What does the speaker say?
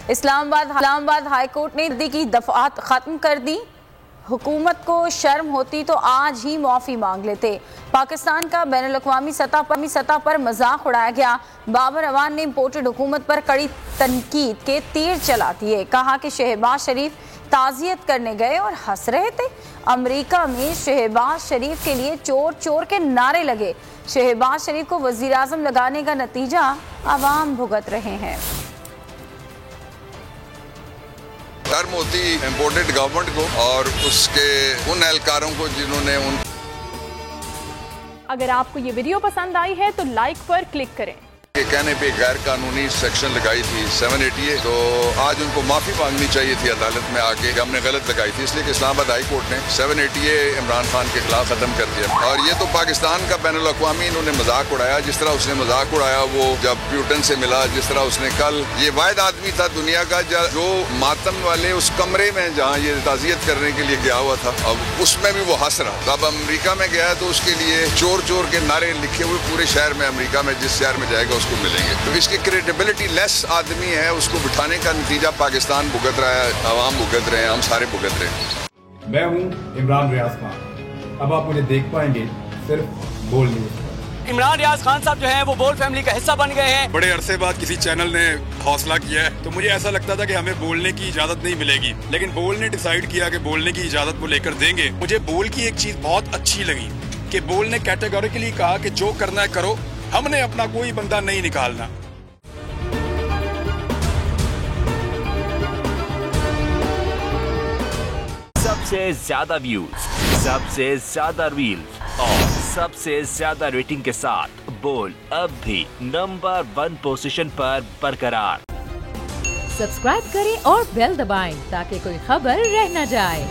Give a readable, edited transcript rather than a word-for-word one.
Islamabad high court ने दी की दफात खत्म कर दी। हुकूमत को शर्म होती तो आज ही माफी मांग लेते। पाकिस्तान का बैनुल-अक़वामी सतह पर मजाक उड़ाया गया। बाबर अवान ने इम्पोर्टेड हुकूमत पर कड़ी तनकीद के तीर चला दिए। कहा कि शहबाज शरीफ ताज़ियत करने गए और हंस रहे थे। अमेरिका में शहबाज शरीफ के लिए चोर चोर के नारे लगे। शहबाज शरीफ को वजीर आज़म लगाने का नतीजा अवाम भुगत रहे हैं। शर्म होती इम्पोर्टेड गवर्नमेंट को और उसके उन एहलकारों को जिन्होंने अगर आपको ये वीडियो पसंद आई है तो लाइक पर क्लिक करें। के कहने पे गैर कानूनी सेक्शन लगाई थी 788, तो आज उनको माफी मांगनी चाहिए थी अदालत में आके कि हमने गलत लगाई थी, इसलिए कि इस्लामाबाद हाई कोर्ट ने 788 इमरान खान के खिलाफ खत्म कर दिया। और ये तो पाकिस्तान का बैनुल-अक़वामी इन्होंने मजाक उड़ाया, जिस तरह उसने मजाक उड़ाया वो जब प्यूटन से मिला, जिस तरह उसने कल ये वाहिद आदमी था दुनिया का जो मातम वाले उस कमरे में जहाँ ये ताज़ियत करने के लिए गया हुआ था, अब उसमें भी वो हंस रहा। अब अमेरिका में गया तो उसके लिए चोर चोर के नारे लिखे हुए पूरे शहर में, अमेरिका में जिस शहर में जाएगा उसको मिलेंगे। तो इसकी क्रेडिबिलिटी लेस आदमी है, उसको बिठाने का नतीजा पाकिस्तान भुगत रहा है, अवाम भुगत रहे हैं, हम सारे भुगत रहे हैं। मैं हूं इमरान रियाज खान। अब आप मुझे देख पाएंगे सिर्फ बोल न्यूज़। इमरान रियाज खान साहब जो हैं वो बोल फैमिली का हिस्सा बन गए हैं। बड़े अरसे बाद किसी चैनल ने हौसला किया है, तो मुझे ऐसा लगता था कि हमें बोलने की इजाजत नहीं मिलेगी, लेकिन बोल ने डिसाइड किया कि बोलने की इजाजत वो लेकर देंगे। मुझे बोल की एक चीज बहुत अच्छी लगी कि बोल ने कैटेगोरिकली कहा कि जो करना है करो, हमने अपना कोई बंदा नहीं निकालना। सबसे ज्यादा व्यूज, सबसे ज्यादा रील्स और सबसे ज्यादा रेटिंग के साथ बोल अब भी नंबर 1 पोजीशन पर बरकरार। सब्सक्राइब करें और बेल दबाएं ताकि कोई खबर रह न जाए।